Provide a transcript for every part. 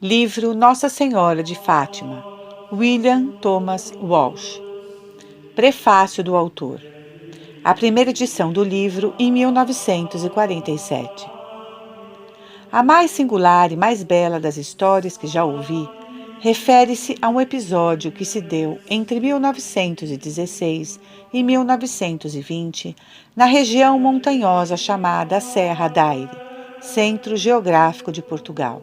Livro Nossa Senhora de Fátima, William Thomas Walsh. Prefácio do autor. A primeira edição do livro em 1947. A mais singular e mais bela das histórias que já ouvi refere-se a um episódio que se deu entre 1916 e 1920 na região montanhosa chamada Serra d'Aire, centro geográfico de Portugal.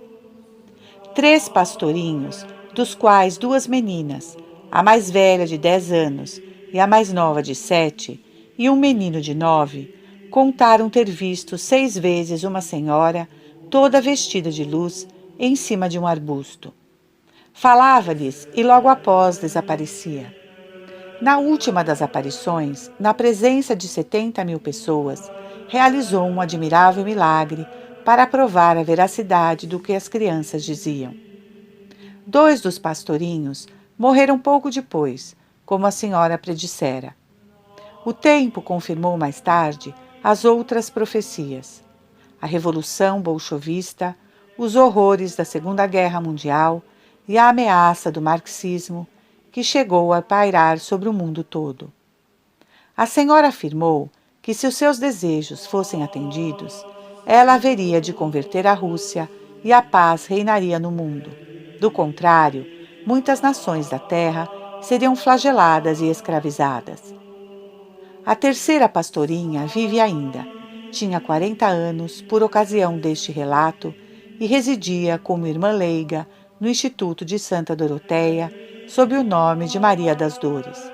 3 pastorinhos, dos quais 2 meninas, a mais velha de 10 anos e a mais nova de 7, e um menino de 9, contaram ter visto 6 vezes uma senhora, toda vestida de luz, em cima de um arbusto. Falava-lhes e logo após desaparecia. Na última das aparições, na presença de 70.000 pessoas, realizou um admirável milagre para provar a veracidade do que as crianças diziam. 2 dos pastorinhos morreram pouco depois, como a senhora predissera. O tempo confirmou mais tarde as outras profecias. A Revolução Bolchovista, os horrores da Segunda Guerra Mundial e a ameaça do marxismo, que chegou a pairar sobre o mundo todo. A senhora afirmou que, se os seus desejos fossem atendidos, ela haveria de converter a Rússia e a paz reinaria no mundo. Do contrário, muitas nações da terra seriam flageladas e escravizadas. A terceira pastorinha vive ainda. Tinha 40 anos por ocasião deste relato e residia como irmã leiga no Instituto de Santa Doroteia, sob o nome de Maria das Dores.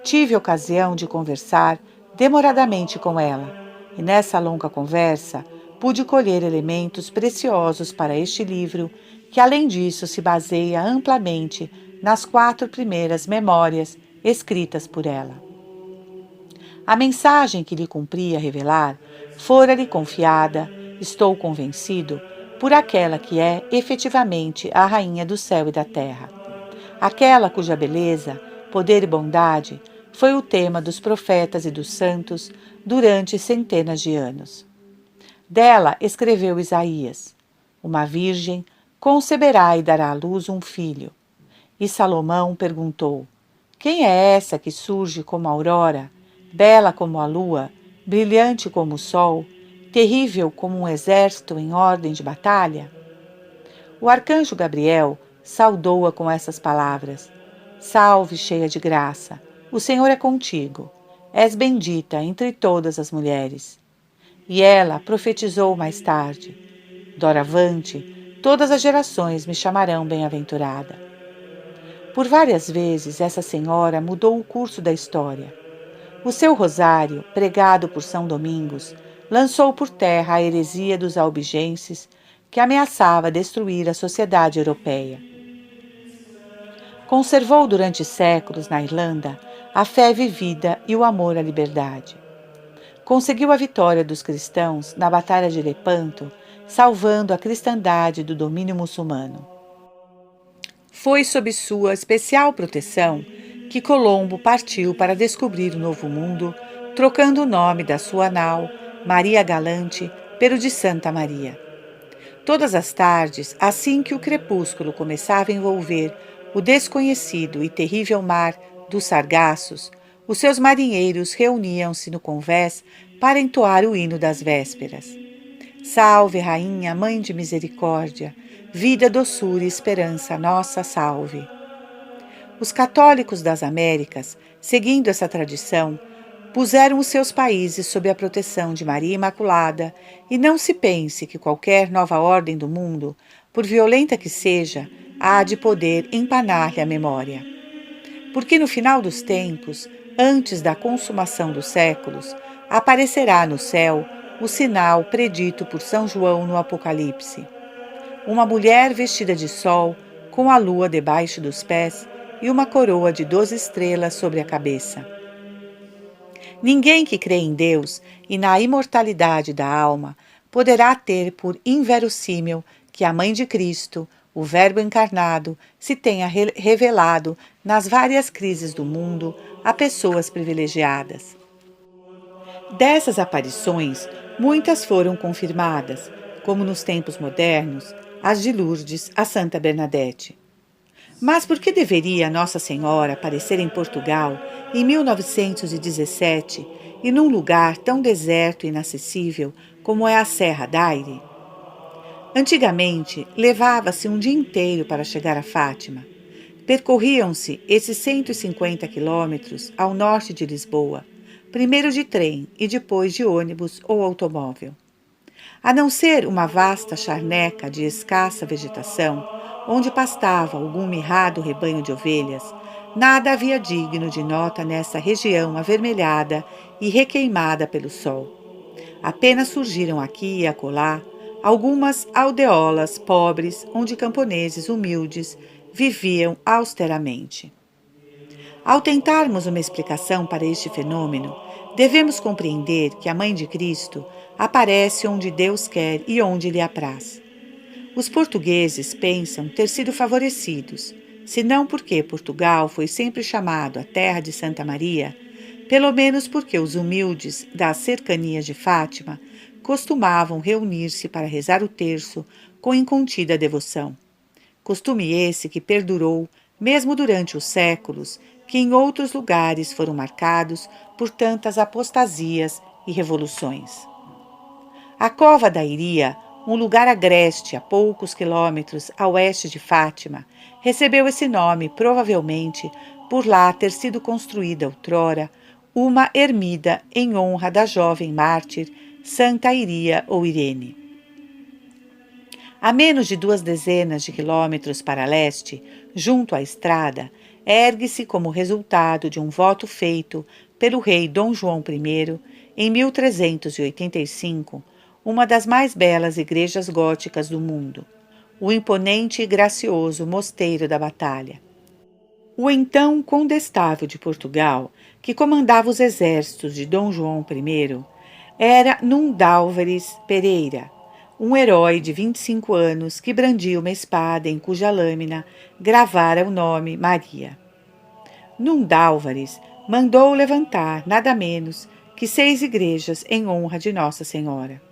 Tive ocasião de conversar demoradamente com ela, e nessa longa conversa pude colher elementos preciosos para este livro, que além disso se baseia amplamente nas 4 primeiras memórias escritas por ela. A mensagem que lhe cumpria revelar fora-lhe confiada, estou convencido, por aquela que é efetivamente a rainha do céu e da terra. Aquela cuja beleza, poder e bondade foi o tema dos profetas e dos santos durante centenas de anos. Dela escreveu Isaías: uma virgem conceberá e dará à luz um filho. E Salomão perguntou: quem é essa que surge como a aurora, bela como a lua, brilhante como o sol, terrível como um exército em ordem de batalha? O arcanjo Gabriel saudou-a com essas palavras: salve, cheia de graça, o Senhor é contigo. És bendita entre todas as mulheres. E ela profetizou mais tarde: doravante, todas as gerações me chamarão bem-aventurada. Por várias vezes, essa senhora mudou o curso da história. O seu rosário, pregado por São Domingos, lançou por terra a heresia dos albigenses, que ameaçava destruir a sociedade europeia. Conservou durante séculos na Irlanda a fé vivida e o amor à liberdade. Conseguiu a vitória dos cristãos na Batalha de Lepanto, salvando a cristandade do domínio muçulmano. Foi sob sua especial proteção que Colombo partiu para descobrir o Novo Mundo, trocando o nome da sua nau, Maria Galante, pelo de Santa Maria. Todas as tardes, assim que o crepúsculo começava a envolver o desconhecido e terrível mar dos Sargassos, os seus marinheiros reuniam-se no convés para entoar o hino das vésperas. Salve, Rainha, Mãe de Misericórdia, vida, doçura e esperança, nossa salve. Os católicos das Américas, seguindo essa tradição, puseram os seus países sob a proteção de Maria Imaculada, e não se pense que qualquer nova ordem do mundo, por violenta que seja, há de poder empanar-lhe a memória. Porque no final dos tempos, antes da consumação dos séculos, aparecerá no céu o sinal predito por São João no Apocalipse. Uma mulher vestida de sol, com a lua debaixo dos pés e uma coroa de 12 estrelas sobre a cabeça. Ninguém que crê em Deus e na imortalidade da alma poderá ter por inverossímil que a Mãe de Cristo, o Verbo encarnado, se tenha revelado nas várias crises do mundo a pessoas privilegiadas. Dessas aparições, muitas foram confirmadas, como nos tempos modernos, as de Lourdes, a Santa Bernadette. Mas por que deveria Nossa Senhora aparecer em Portugal em 1917 e num lugar tão deserto e inacessível como é a Serra d'Aire? Antigamente, levava-se um dia inteiro para chegar a Fátima. Percorriam-se esses 150 quilômetros ao norte de Lisboa, primeiro de trem e depois de ônibus ou automóvel. A não ser uma vasta charneca de escassa vegetação, onde pastava algum mirrado rebanho de ovelhas, nada havia digno de nota nessa região avermelhada e requeimada pelo sol. Apenas surgiram aqui e acolá algumas aldeolas pobres onde camponeses humildes viviam austeramente. Ao tentarmos uma explicação para este fenômeno, devemos compreender que a Mãe de Cristo aparece onde Deus quer e onde lhe apraz. Os portugueses pensam ter sido favorecidos, se não porque Portugal foi sempre chamado a terra de Santa Maria, pelo menos porque os humildes das cercanias de Fátima costumavam reunir-se para rezar o terço com incontida devoção. Costume esse que perdurou mesmo durante os séculos que em outros lugares foram marcados por tantas apostasias e revoluções. A Cova da Iria, um lugar agreste a poucos quilômetros a oeste de Fátima, recebeu esse nome provavelmente por lá ter sido construída outrora uma ermida em honra da jovem mártir Santa Iria ou Irene. A menos de 2 dezenas de quilômetros para leste, junto à estrada, ergue-se como resultado de um voto feito pelo rei Dom João I, em 1385, uma das mais belas igrejas góticas do mundo, o imponente e gracioso Mosteiro da Batalha. O então condestável de Portugal, que comandava os exércitos de Dom João I, era Nuno Álvares Pereira, um herói de 25 anos que brandia uma espada em cuja lâmina gravara o nome Maria. Nuno Álvares mandou levantar nada menos que 6 igrejas em honra de Nossa Senhora.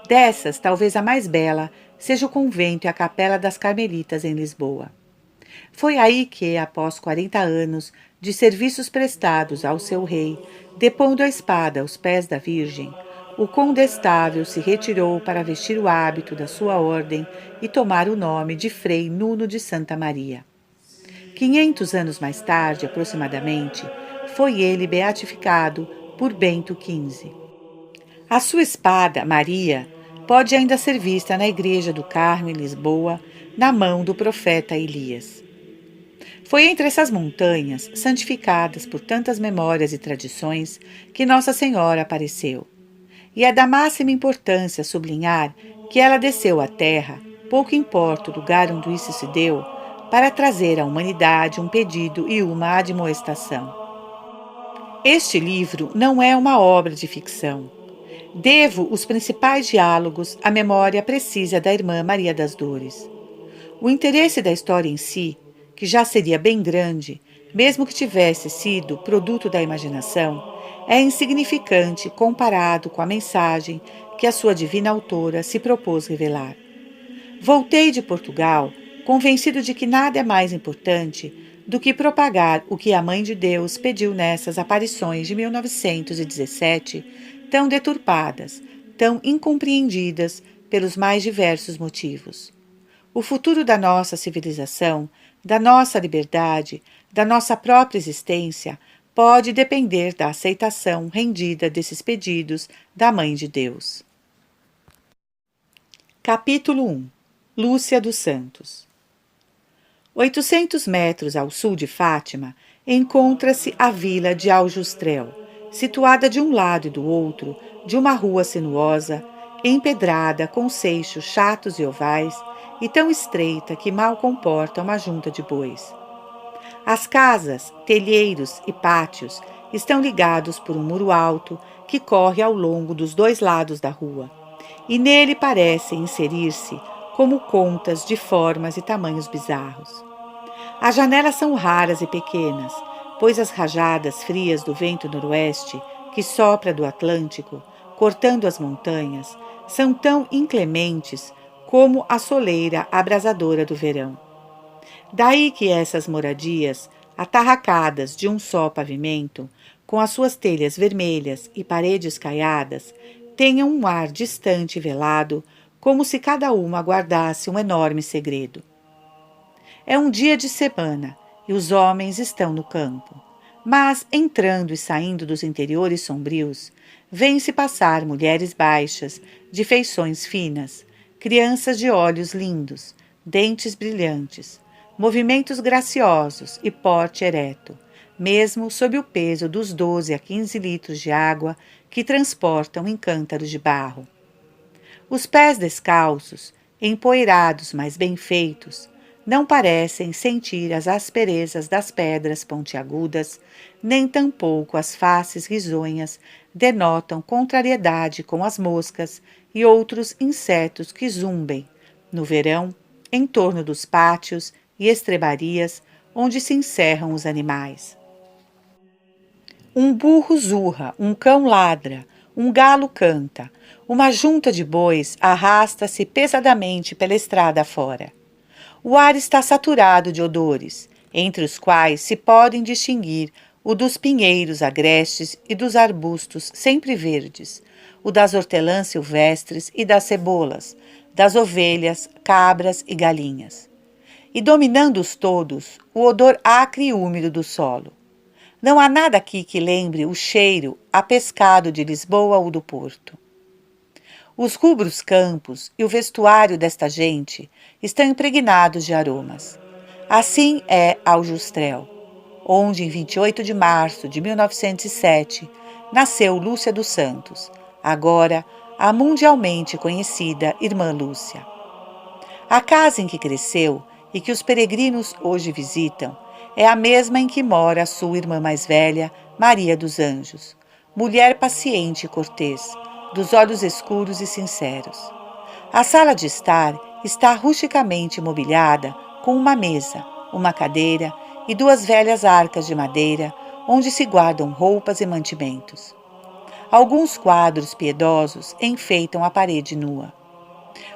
Dessas, talvez a mais bela seja o convento e a capela das Carmelitas em Lisboa. Foi aí que, após 40 anos de serviços prestados ao seu rei, depondo a espada aos pés da Virgem, o condestável se retirou para vestir o hábito da sua ordem e tomar o nome de Frei Nuno de Santa Maria. 500 anos mais tarde, aproximadamente, foi ele beatificado por Bento XV. A sua espada, Maria, pode ainda ser vista na Igreja do Carmo, em Lisboa, na mão do profeta Elias. Foi entre essas montanhas, santificadas por tantas memórias e tradições, que Nossa Senhora apareceu. E é da máxima importância sublinhar que ela desceu à terra, pouco importa o lugar onde isso se deu, para trazer à humanidade um pedido e uma admoestação. Este livro não é uma obra de ficção. Devo os principais diálogos à memória precisa da irmã Maria das Dores. O interesse da história em si, que já seria bem grande, mesmo que tivesse sido produto da imaginação, é insignificante comparado com a mensagem que a sua divina autora se propôs revelar. Voltei de Portugal convencido de que nada é mais importante do que propagar o que a Mãe de Deus pediu nessas aparições de 1917, tão deturpadas, tão incompreendidas pelos mais diversos motivos. O futuro da nossa civilização, da nossa liberdade, da nossa própria existência, pode depender da aceitação rendida desses pedidos da Mãe de Deus. Capítulo 1. Lúcia dos Santos. 800 metros ao sul de Fátima, encontra-se a vila de Aljustrel, situada de um lado e do outro de uma rua sinuosa, empedrada com seixos chatos e ovais e tão estreita que mal comporta uma junta de bois. As casas, telheiros e pátios estão ligados por um muro alto que corre ao longo dos 2 lados da rua, e nele parecem inserir-se como contas de formas e tamanhos bizarros. As janelas são raras e pequenas, pois as rajadas frias do vento noroeste, que sopra do Atlântico, cortando as montanhas, são tão inclementes como a soleira abrasadora do verão. Daí que essas moradias, atarracadas de um só pavimento, com as suas telhas vermelhas e paredes caiadas, tenham um ar distante e velado, como se cada uma guardasse um enorme segredo. É um dia de semana e os homens estão no campo. Mas, entrando e saindo dos interiores sombrios, vêm-se passar mulheres baixas, de feições finas, crianças de olhos lindos, dentes brilhantes, movimentos graciosos e porte ereto, mesmo sob o peso dos 12 a 15 litros de água que transportam em cântaros de barro. Os pés descalços, empoeirados, mas bem feitos, não parecem sentir as asperezas das pedras pontiagudas, nem tampouco as faces risonhas denotam contrariedade com as moscas e outros insetos que zumbem, no verão, em torno dos pátios e estrebarias onde se encerram os animais. Um burro zurra, um cão ladra, um galo canta, uma junta de bois arrasta-se pesadamente pela estrada fora. O ar está saturado de odores, entre os quais se podem distinguir o dos pinheiros agrestes e dos arbustos sempre verdes, o das hortelãs silvestres e das cebolas, das ovelhas, cabras e galinhas. E dominando-os todos, o odor acre e úmido do solo. Não há nada aqui que lembre o cheiro a pescado de Lisboa ou do Porto. Os rubros campos e o vestuário desta gente estão impregnados de aromas. Assim é Aljustrel, onde, em 28 de março de 1907, nasceu Lúcia dos Santos, agora a mundialmente conhecida Irmã Lúcia. A casa em que cresceu e que os peregrinos hoje visitam é a mesma em que mora sua irmã mais velha, Maria dos Anjos, mulher paciente e cortês, dos olhos escuros e sinceros. A sala de estar está rusticamente mobiliada com uma mesa, uma cadeira e duas velhas arcas de madeira onde se guardam roupas e mantimentos. Alguns quadros piedosos enfeitam a parede nua.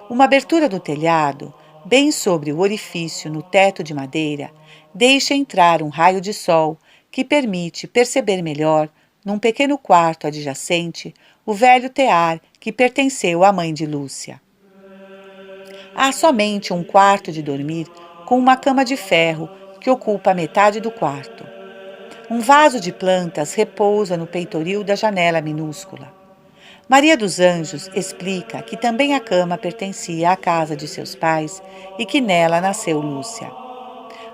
Uma abertura do telhado, bem sobre o orifício no teto de madeira, deixa entrar um raio de sol que permite perceber melhor, num pequeno quarto adjacente, o velho tear que pertenceu à mãe de Lúcia. Há somente um quarto de dormir com uma cama de ferro que ocupa metade do quarto. Um vaso de plantas repousa no peitoril da janela minúscula. Maria dos Anjos explica que também a cama pertencia à casa de seus pais e que nela nasceu Lúcia.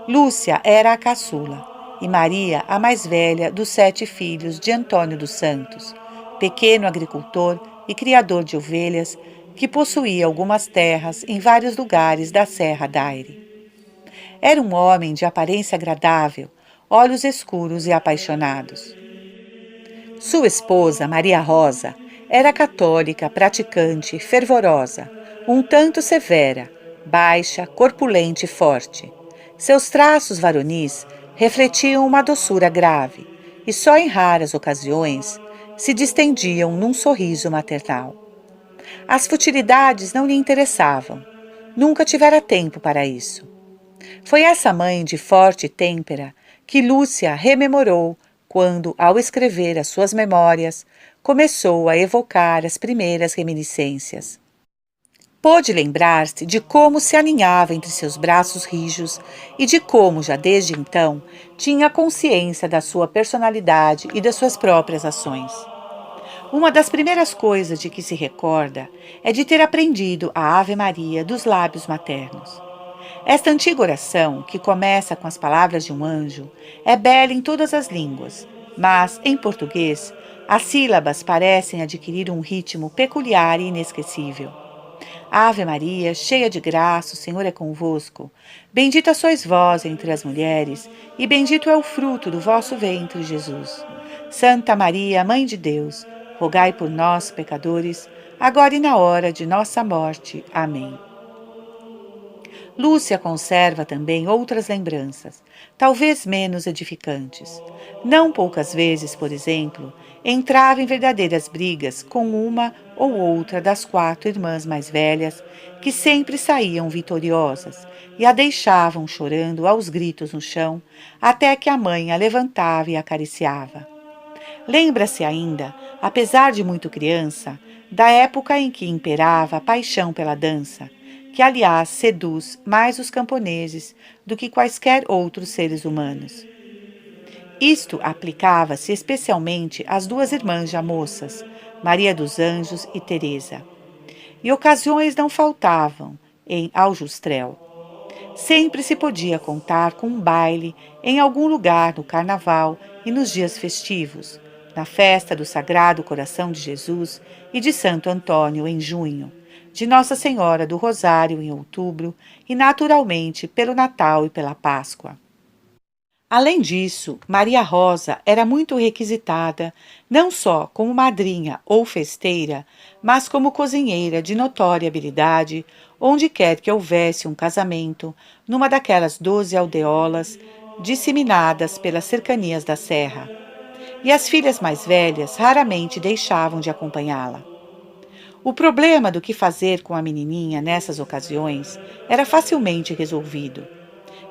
Lúcia era a caçula e Maria a mais velha dos 7 filhos de Antônio dos Santos, pequeno agricultor e criador de ovelhas que possuía algumas terras em vários lugares da Serra d'Aire. Era um homem de aparência agradável, olhos escuros e apaixonados. Sua esposa, Maria Rosa, era católica, praticante, fervorosa, um tanto severa, baixa, corpulenta e forte. Seus traços varonis refletiam uma doçura grave e só em raras ocasiões se distendiam num sorriso maternal. As futilidades não lhe interessavam. Nunca tivera tempo para isso. Foi essa mãe de forte têmpera que Lúcia rememorou quando, ao escrever as suas memórias, começou a evocar as primeiras reminiscências. Pôde lembrar-se de como se aninhava entre seus braços rijos e de como, já desde então, tinha consciência da sua personalidade e das suas próprias ações. Uma das primeiras coisas de que se recorda é de ter aprendido a Ave Maria dos lábios maternos. Esta antiga oração, que começa com as palavras de um anjo, é bela em todas as línguas, mas, em português, as sílabas parecem adquirir um ritmo peculiar e inesquecível. Ave Maria, cheia de graça, o Senhor é convosco. Bendita sois vós entre as mulheres, e bendito é o fruto do vosso ventre, Jesus. Santa Maria, Mãe de Deus, rogai por nós, pecadores, agora e na hora de nossa morte. Amém. Lúcia conserva também outras lembranças, talvez menos edificantes. Não poucas vezes, por exemplo, entrava em verdadeiras brigas com uma ou outra das 4 irmãs mais velhas, que sempre saíam vitoriosas e a deixavam chorando aos gritos no chão, até que a mãe a levantava e acariciava. Lembra-se ainda, apesar de muito criança, da época em que imperava a paixão pela dança, que aliás seduz mais os camponeses do que quaisquer outros seres humanos. Isto aplicava-se especialmente às 2 irmãs já moças, Maria dos Anjos e Teresa. E ocasiões não faltavam em Aljustrel. Sempre se podia contar com um baile em algum lugar no carnaval e nos dias festivos, na festa do Sagrado Coração de Jesus e de Santo Antônio em junho, de Nossa Senhora do Rosário em outubro e, naturalmente, pelo Natal e pela Páscoa. Além disso, Maria Rosa era muito requisitada, não só como madrinha ou festeira, mas como cozinheira de notória habilidade, onde quer que houvesse um casamento, numa daquelas 12 aldeolas disseminadas pelas cercanias da serra. E as filhas mais velhas raramente deixavam de acompanhá-la. O problema do que fazer com a menininha nessas ocasiões era facilmente resolvido.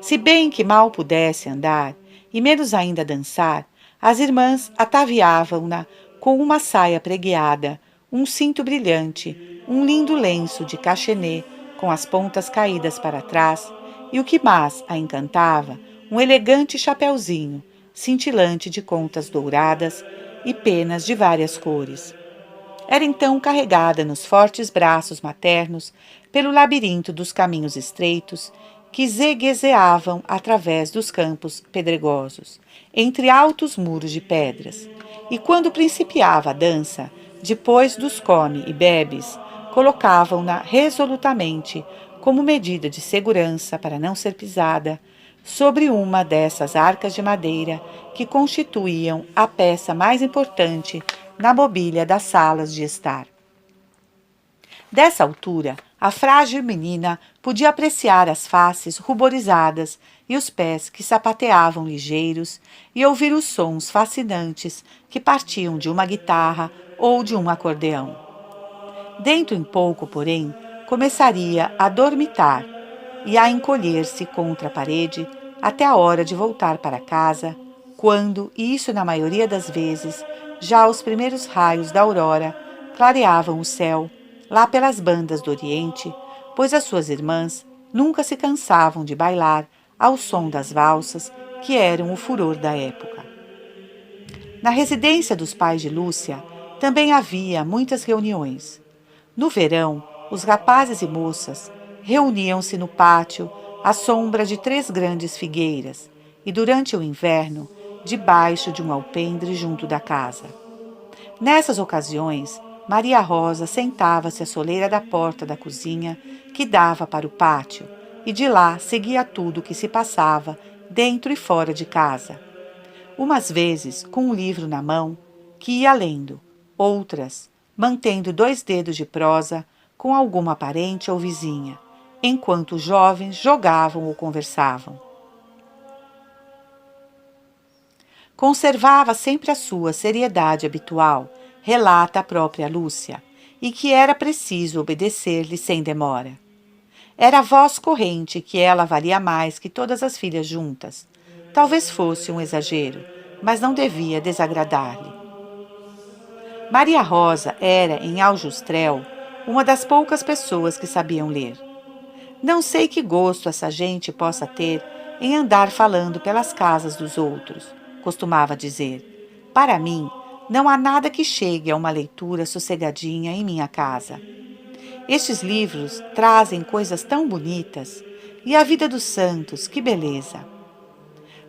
Se bem que mal pudesse andar, e menos ainda dançar, as irmãs ataviavam-na com uma saia pregueada, um cinto brilhante, um lindo lenço de cachenê com as pontas caídas para trás, e o que mais a encantava, um elegante chapeuzinho, cintilante de contas douradas e penas de várias cores. Era então carregada nos fortes braços maternos pelo labirinto dos caminhos estreitos que zeguezeavam através dos campos pedregosos, entre altos muros de pedras. E quando principiava a dança, depois dos come e bebes, colocavam-na resolutamente, como medida de segurança para não ser pisada, sobre uma dessas arcas de madeira que constituíam a peça mais importante na mobília das salas de estar. Dessa altura, a frágil menina podia apreciar as faces ruborizadas e os pés que sapateavam ligeiros e ouvir os sons fascinantes que partiam de uma guitarra ou de um acordeão. Dentro em pouco, porém, começaria a dormitar e a encolher-se contra a parede até a hora de voltar para casa, quando, e isso na maioria das vezes, já os primeiros raios da aurora clareavam o céu, lá pelas bandas do Oriente, pois as suas irmãs nunca se cansavam de bailar ao som das valsas, que eram o furor da época. Na residência dos pais de Lúcia também havia muitas reuniões. No verão, os rapazes e moças reuniam-se no pátio à sombra de 3 grandes figueiras e, durante o inverno, debaixo de um alpendre junto da casa. Nessas ocasiões, Maria Rosa sentava-se à soleira da porta da cozinha que dava para o pátio e de lá seguia tudo o que se passava dentro e fora de casa. Umas vezes com um livro na mão que ia lendo, outras mantendo 2 dedos de prosa com alguma parente ou vizinha, enquanto os jovens jogavam ou conversavam. Conservava sempre a sua seriedade habitual, relata a própria Lúcia, e que era preciso obedecer-lhe sem demora. Era a voz corrente que ela valia mais que todas as filhas juntas. Talvez fosse um exagero, mas não devia desagradar-lhe. Maria Rosa era, em Aljustrel, uma das poucas pessoas que sabiam ler. Não sei que gosto essa gente possa ter em andar falando pelas casas dos outros, costumava dizer. Para mim, não há nada que chegue a uma leitura sossegadinha em minha casa. Estes livros trazem coisas tão bonitas, e a vida dos santos, que beleza!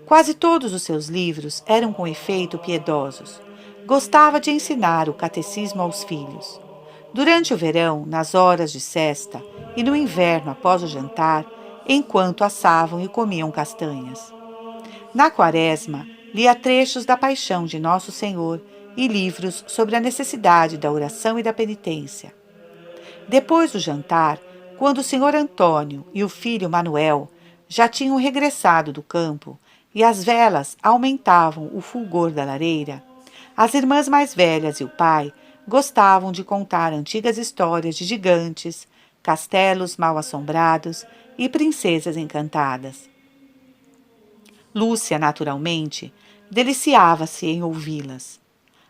Quase todos os seus livros eram com efeito piedosos. Gostava de ensinar o catecismo aos filhos. Durante o verão, nas horas de sesta, e no inverno após o jantar, enquanto assavam e comiam castanhas. Na quaresma, lia trechos da Paixão de Nosso Senhor e livros sobre a necessidade da oração e da penitência. Depois do jantar, quando o senhor Antônio e o filho Manuel já tinham regressado do campo e as velas aumentavam o fulgor da lareira, As irmãs mais velhas e o pai gostavam de contar antigas histórias de gigantes, castelos mal-assombrados e princesas encantadas. Lúcia, naturalmente, deliciava-se em ouvi-las.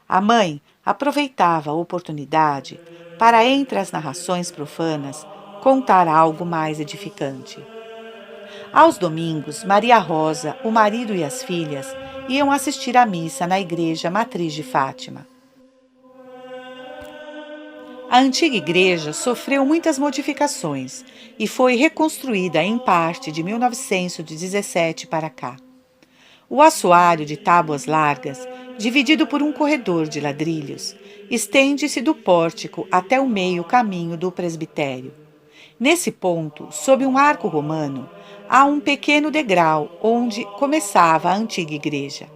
A mãe aproveitava a oportunidade para, entre as narrações profanas, contar algo mais edificante. Aos domingos, Maria Rosa, o marido e as filhas iam assistir à missa na igreja matriz de Fátima. A antiga igreja sofreu muitas modificações e foi reconstruída em parte de 1917 para cá. O assoalho de tábuas largas, dividido por um corredor de ladrilhos, estende-se do pórtico até o meio caminho do presbitério. Nesse ponto, sob um arco romano, há um pequeno degrau onde começava a antiga igreja.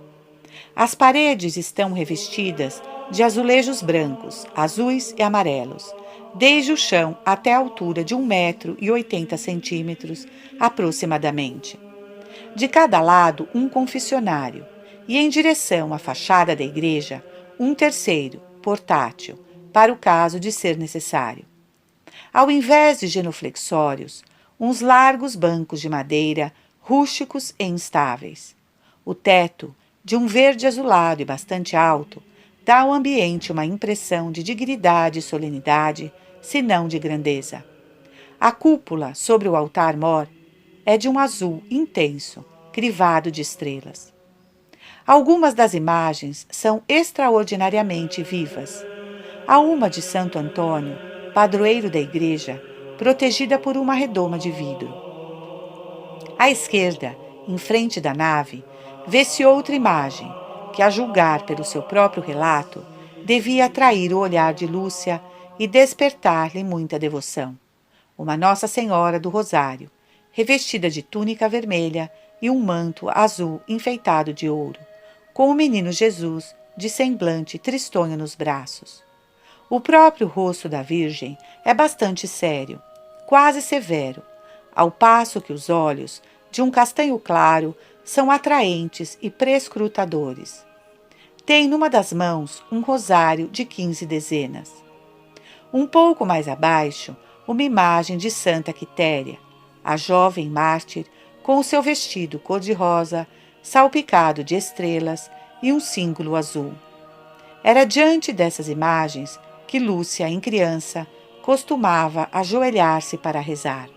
As paredes estão revestidas de azulejos brancos, azuis e amarelos, desde o chão até a altura de 1,80 m, aproximadamente. De cada lado, um confessionário, e em direção à fachada da igreja, um terceiro, portátil, para o caso de ser necessário. Ao invés de genuflexórios, uns largos bancos de madeira, rústicos e instáveis. O teto, de um verde azulado e bastante alto, dá ao ambiente uma impressão de dignidade e solenidade, se não de grandeza. A cúpula sobre o altar-mor é de um azul intenso, crivado de estrelas. Algumas das imagens são extraordinariamente vivas. Há uma de Santo Antônio, padroeiro da igreja, protegida por uma redoma de vidro. À esquerda, em frente da nave, vê-se outra imagem, que, a julgar pelo seu próprio relato, devia atrair o olhar de Lúcia e despertar-lhe muita devoção. Uma Nossa Senhora do Rosário, revestida de túnica vermelha e um manto azul enfeitado de ouro, com o menino Jesus de semblante tristonho nos braços. O próprio rosto da Virgem é bastante sério, quase severo, ao passo que os olhos, de um castanho claro, são atraentes e prescrutadores. Tem numa das mãos um rosário de 15 dezenas. Um pouco mais abaixo, uma imagem de Santa Quitéria, a jovem mártir, com o seu vestido cor-de-rosa, salpicado de estrelas e um símbolo azul. Era diante dessas imagens que Lúcia, em criança, costumava ajoelhar-se para rezar.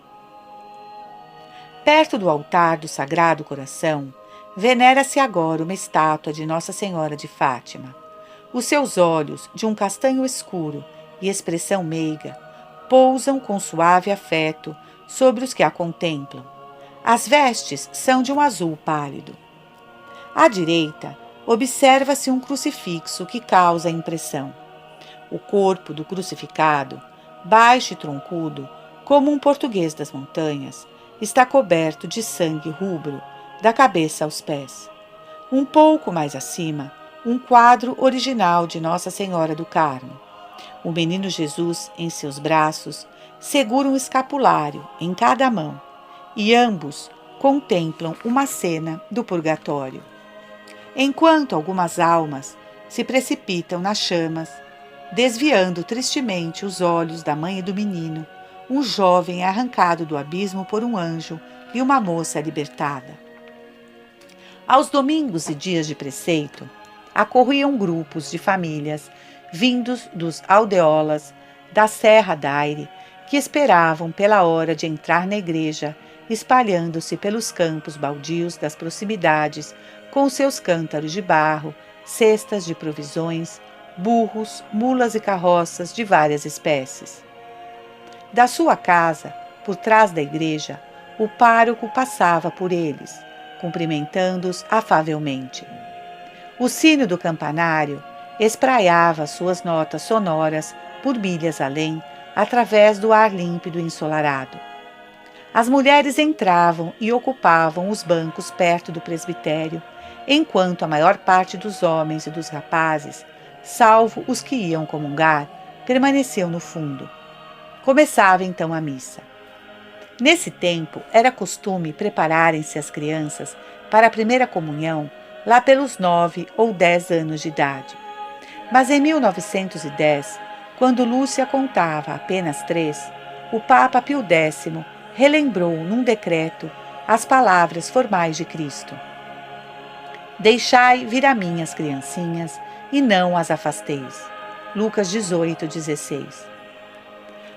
Perto do altar do Sagrado Coração, venera-se agora uma estátua de Nossa Senhora de Fátima. Os seus olhos, de um castanho escuro e expressão meiga, pousam com suave afeto sobre os que a contemplam. As vestes são de um azul pálido. À direita, observa-se um crucifixo que causa impressão. O corpo do crucificado, baixo e troncudo, como um português das montanhas, está coberto de sangue rubro, da cabeça aos pés. Um pouco mais acima, um quadro original de Nossa Senhora do Carmo. O menino Jesus, em seus braços, segura um escapulário em cada mão, e ambos contemplam uma cena do purgatório. Enquanto algumas almas se precipitam nas chamas, desviando tristemente os olhos da mãe e do menino, um jovem é arrancado do abismo por um anjo e uma moça é libertada. Aos domingos e dias de preceito, acorriam grupos de famílias vindos dos aldeolas da Serra d'Aire, que esperavam pela hora de entrar na igreja, espalhando-se pelos campos baldios das proximidades, com seus cântaros de barro, cestas de provisões, burros, mulas e carroças de várias espécies. Da sua casa, por trás da igreja, o pároco passava por eles, cumprimentando-os afavelmente. O sino do campanário espraiava suas notas sonoras por milhas além, através do ar límpido e ensolarado. As mulheres entravam e ocupavam os bancos perto do presbitério, enquanto a maior parte dos homens e dos rapazes, salvo os que iam comungar, permaneciam no fundo. Começava então a missa. Nesse tempo, era costume prepararem-se as crianças para a primeira comunhão lá pelos 9 ou 10 anos de idade. Mas em 1910, quando Lúcia contava apenas 3, o Papa Pio X relembrou num decreto as palavras formais de Cristo: Deixai vir a mim as criancinhas e não as afasteis. Lucas 18:16.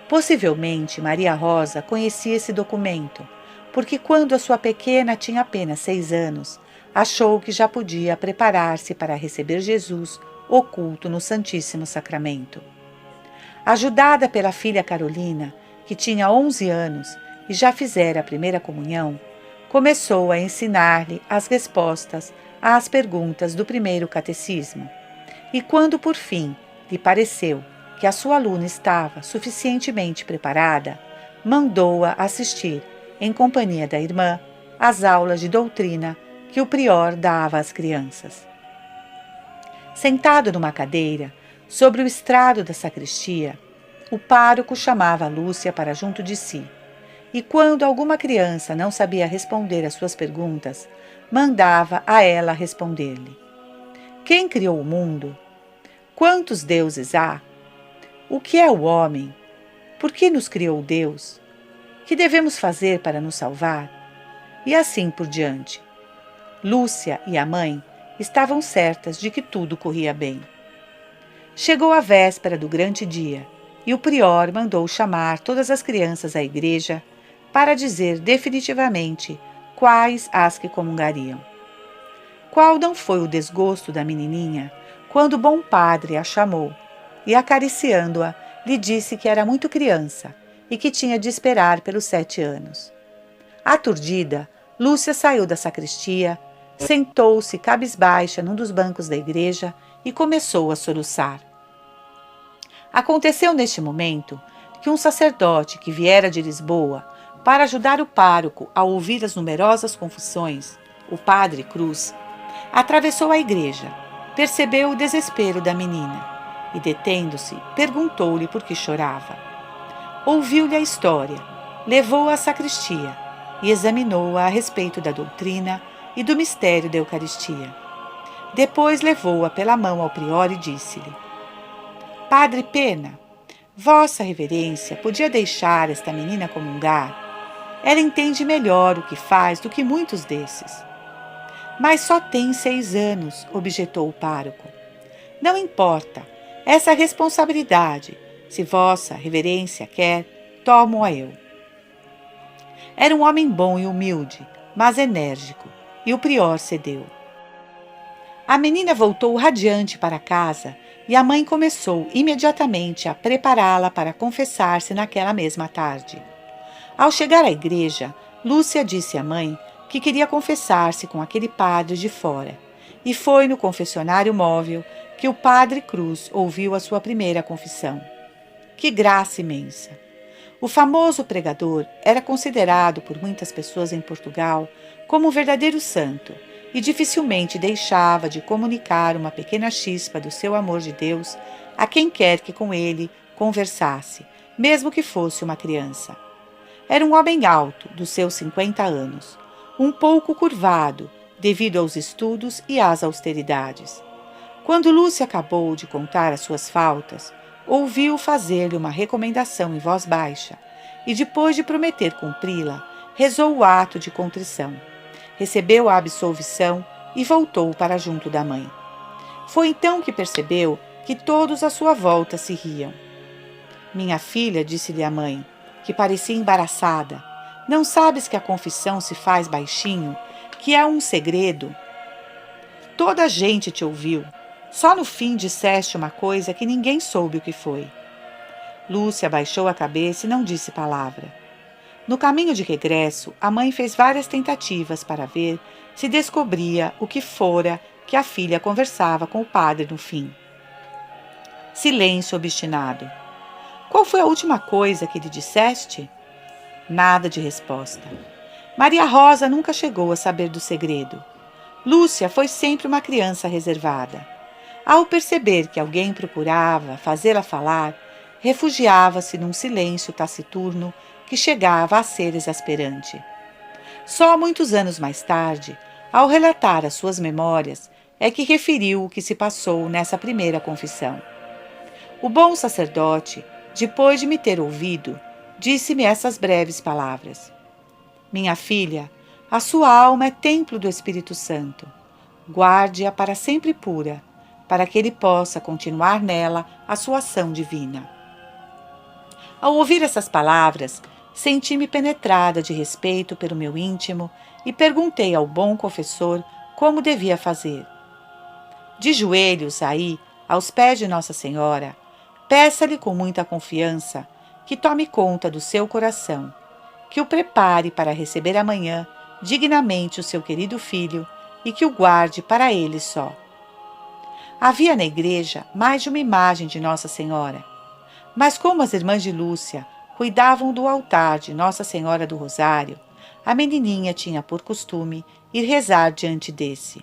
Possivelmente Maria Rosa conhecia esse documento, porque quando a sua pequena tinha apenas 6 anos, achou que já podia preparar-se para receber Jesus oculto no Santíssimo Sacramento. Ajudada pela filha Carolina, que tinha 11 anos e já fizera a primeira comunhão, começou a ensinar-lhe as respostas às perguntas do primeiro catecismo. E quando por fim lhe pareceu que a sua aluna estava suficientemente preparada, mandou-a assistir, em companhia da irmã, às aulas de doutrina que o prior dava às crianças. Sentado numa cadeira, sobre o estrado da sacristia, o pároco chamava a Lúcia para junto de si, e quando alguma criança não sabia responder às suas perguntas, mandava a ela responder-lhe: Quem criou o mundo? Quantos deuses há? O que é o homem? Por que nos criou Deus? Que devemos fazer para nos salvar? E assim por diante. Lúcia e a mãe estavam certas de que tudo corria bem. Chegou a véspera do grande dia e o prior mandou chamar todas as crianças à igreja para dizer definitivamente quais as que comungariam. Qual não foi o desgosto da menininha quando o bom padre a chamou e, acariciando-a, lhe disse que era muito criança e que tinha de esperar pelos 7 anos. Aturdida, Lúcia saiu da sacristia, sentou-se cabisbaixa num dos bancos da igreja e começou a soluçar. Aconteceu neste momento que um sacerdote que viera de Lisboa para ajudar o pároco a ouvir as numerosas confissões, o padre Cruz, atravessou a igreja, percebeu o desespero da menina e, detendo-se, perguntou-lhe por que chorava. Ouviu-lhe a história, levou-a à sacristia e examinou-a a respeito da doutrina e do mistério da Eucaristia. Depois levou-a pela mão ao prior e disse-lhe: Padre Pena, Vossa Reverência podia deixar esta menina comungar? Ela entende melhor o que faz do que muitos desses. Mas só tem 6 anos, objetou o pároco. Não importa, essa responsabilidade, se Vossa Reverência quer, tomo-a eu. Era um homem bom e humilde, mas enérgico, e o prior cedeu. A menina voltou radiante para casa e a mãe começou imediatamente a prepará-la para confessar-se naquela mesma tarde. Ao chegar à igreja, Lúcia disse à mãe que queria confessar-se com aquele padre de fora, e foi no confessionário móvel que o padre Cruz ouviu a sua primeira confissão. Que graça imensa! O famoso pregador era considerado por muitas pessoas em Portugal como um verdadeiro santo e dificilmente deixava de comunicar uma pequena chispa do seu amor de Deus a quem quer que com ele conversasse, mesmo que fosse uma criança. Era um homem alto, dos seus 50 anos, um pouco curvado devido aos estudos e às austeridades. Quando Lúcia acabou de contar as suas faltas, ouviu fazer-lhe uma recomendação em voz baixa e, depois de prometer cumpri-la, rezou o ato de contrição, recebeu a absolvição e voltou para junto da mãe. Foi então que percebeu que todos à sua volta se riam. Minha filha, disse-lhe a mãe, que parecia embaraçada, não sabes que a confissão se faz baixinho, que é um segredo? Toda a gente te ouviu. Só no fim disseste uma coisa que ninguém soube o que foi. Lúcia abaixou a cabeça e não disse palavra. No caminho de regresso, a mãe fez várias tentativas para ver se descobria o que fora que a filha conversava com o padre no fim. Silêncio obstinado. Qual foi a última coisa que lhe disseste? Nada de resposta. Maria Rosa nunca chegou a saber do segredo. Lúcia foi sempre uma criança reservada. Ao perceber que alguém procurava fazê-la falar, refugiava-se num silêncio taciturno que chegava a ser exasperante. Só muitos anos mais tarde, ao relatar as suas memórias, é que referiu o que se passou nessa primeira confissão. O bom sacerdote, depois de me ter ouvido, disse-me essas breves palavras: Minha filha, a sua alma é templo do Espírito Santo. Guarde-a para sempre pura, para que ele possa continuar nela a sua ação divina. Ao ouvir essas palavras, senti-me penetrada de respeito pelo meu íntimo e perguntei ao bom confessor como devia fazer. De joelhos aí, aos pés de Nossa Senhora, peça-lhe com muita confiança que tome conta do seu coração, que o prepare para receber amanhã dignamente o seu querido filho e que o guarde para ele só. Havia na igreja mais de uma imagem de Nossa Senhora, mas como as irmãs de Lúcia cuidavam do altar de Nossa Senhora do Rosário, a menininha tinha por costume ir rezar diante desse.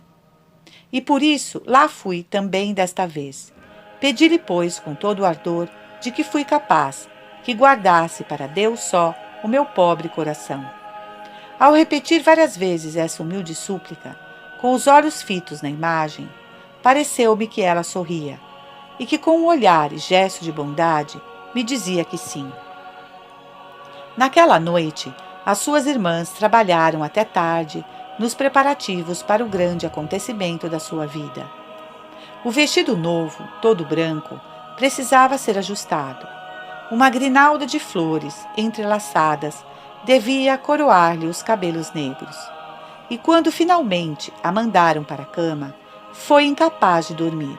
E por isso lá fui também desta vez. Pedi-lhe, pois, com todo o ardor de que fui capaz, que guardasse para Deus só o meu pobre coração. Ao repetir várias vezes essa humilde súplica, com os olhos fitos na imagem, pareceu-me que ela sorria, e que com um olhar e gesto de bondade me dizia que sim. Naquela noite, as suas irmãs trabalharam até tarde nos preparativos para o grande acontecimento da sua vida. O vestido novo, todo branco, precisava ser ajustado. Uma grinalda de flores, entrelaçadas, devia coroar-lhe os cabelos negros. E quando finalmente a mandaram para a cama, foi incapaz de dormir,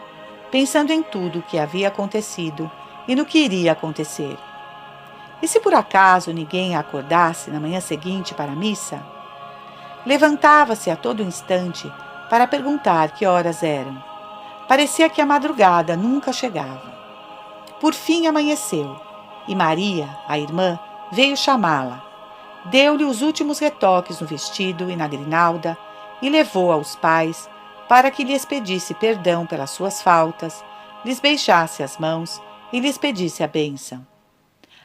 pensando em tudo o que havia acontecido e no que iria acontecer. E se por acaso ninguém a acordasse na manhã seguinte para a missa? Levantava-se a todo instante para perguntar que horas eram. Parecia que a madrugada nunca chegava. Por fim amanheceu, e Maria, a irmã, veio chamá-la. Deu-lhe os últimos retoques no vestido e na grinalda e levou aos pais para que lhes pedisse perdão pelas suas faltas, lhes beijasse as mãos e lhes pedisse a bênção.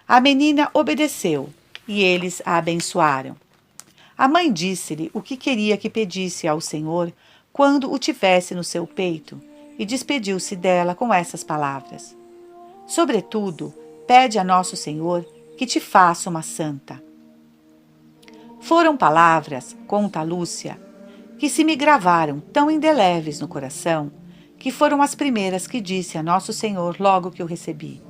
A menina obedeceu e eles a abençoaram. A mãe disse-lhe o que queria que pedisse ao Senhor quando o tivesse no seu peito e despediu-se dela com essas palavras: Sobretudo, pede a Nosso Senhor que te faça uma santa. Foram palavras, conta Lúcia, que se me gravaram tão indeleves no coração que foram as primeiras que disse a Nosso Senhor logo que o recebi.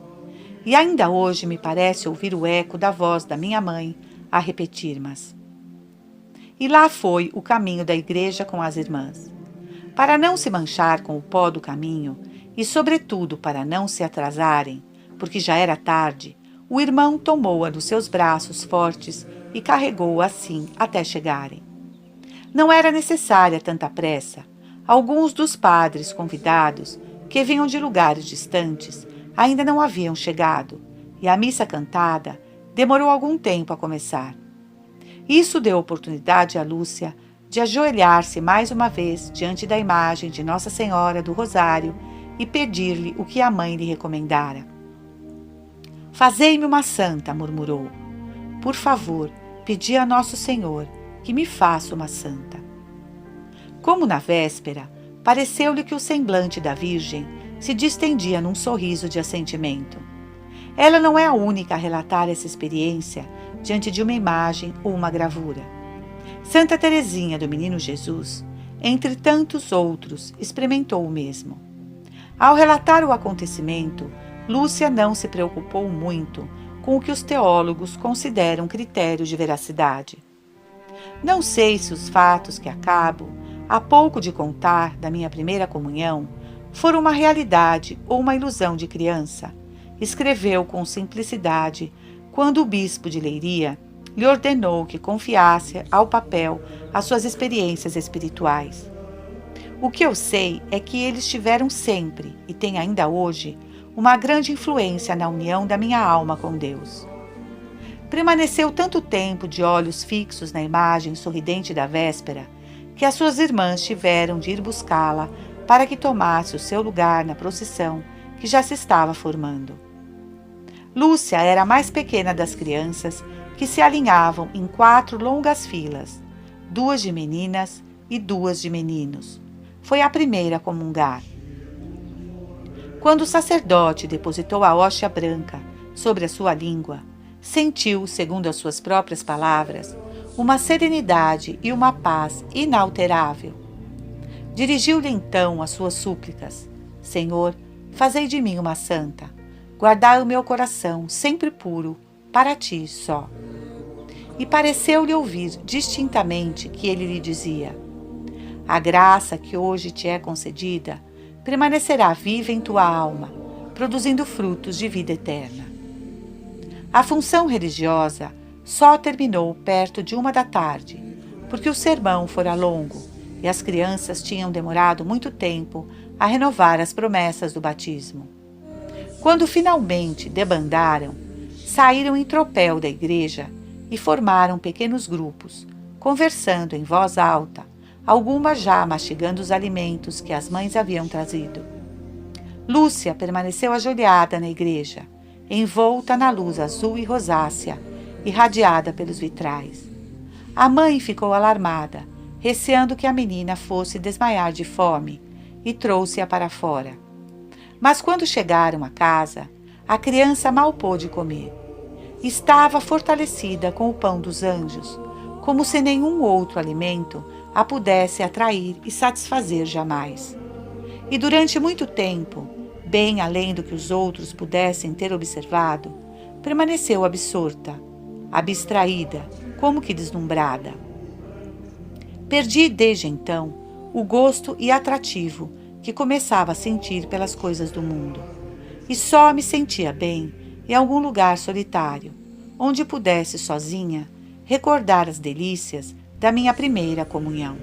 E ainda hoje me parece ouvir o eco da voz da minha mãe a repetir-mas. E lá foi o caminho da igreja com as irmãs. Para não se manchar com o pó do caminho e, sobretudo, para não se atrasarem, porque já era tarde, o irmão tomou-a nos seus braços fortes e carregou-a assim até chegarem. Não era necessária tanta pressa. Alguns dos padres convidados, que vinham de lugares distantes, ainda não haviam chegado, e a missa cantada demorou algum tempo a começar. Isso deu oportunidade a Lúcia de ajoelhar-se mais uma vez diante da imagem de Nossa Senhora do Rosário e pedir-lhe o que a mãe lhe recomendara. Fazei-me uma santa, murmurou. Por favor, pedi a Nosso Senhor que me faça uma santa. Como na véspera, pareceu-lhe que o semblante da Virgem se distendia num sorriso de assentimento. Ela não é a única a relatar essa experiência diante de uma imagem ou uma gravura. Santa Teresinha do Menino Jesus, entre tantos outros, experimentou o mesmo. Ao relatar o acontecimento, Lúcia não se preocupou muito com o que os teólogos consideram critério de veracidade. Não sei se os fatos que acabo, há pouco de contar da minha primeira comunhão, foram uma realidade ou uma ilusão de criança, escreveu com simplicidade quando o bispo de Leiria lhe ordenou que confiasse ao papel as suas experiências espirituais. O que eu sei é que eles tiveram sempre, e têm ainda hoje, uma grande influência na união da minha alma com Deus. Permaneceu tanto tempo de olhos fixos na imagem sorridente da véspera, que as suas irmãs tiveram de ir buscá-la para que tomasse o seu lugar na procissão que já se estava formando. Lúcia era a mais pequena das crianças que se alinhavam em 4 longas filas, 2 de meninas e 2 de meninos, foi a primeira a comungar. Quando o sacerdote depositou a hóstia branca sobre a sua língua, sentiu, segundo as suas próprias palavras, uma serenidade e uma paz inalterável. Dirigiu-lhe então as suas súplicas: Senhor, fazei de mim uma santa, guardai o meu coração sempre puro, para ti só. E pareceu-lhe ouvir distintamente que ele lhe dizia: a graça que hoje te é concedida permanecerá viva em tua alma, produzindo frutos de vida eterna. A função religiosa só terminou perto de 1 da tarde, porque o sermão fora longo e as crianças tinham demorado muito tempo a renovar as promessas do batismo. Quando finalmente debandaram, saíram em tropel da igreja e formaram pequenos grupos, conversando em voz alta, algumas já mastigando os alimentos que as mães haviam trazido. Lúcia permaneceu ajoelhada na igreja, envolta na luz azul e rosácea, irradiada pelos vitrais. A mãe ficou alarmada, receando que a menina fosse desmaiar de fome, e trouxe-a para fora. Mas quando chegaram à casa, a criança mal pôde comer. Estava fortalecida com o pão dos anjos, como se nenhum outro alimento a pudesse atrair e satisfazer jamais. E durante muito tempo, bem além do que os outros pudessem ter observado, permaneceu absorta, abstraída, como que deslumbrada. Perdi desde então o gosto e atrativo que começava a sentir pelas coisas do mundo, e só me sentia bem em algum lugar solitário, onde pudesse sozinha recordar as delícias da minha primeira comunhão.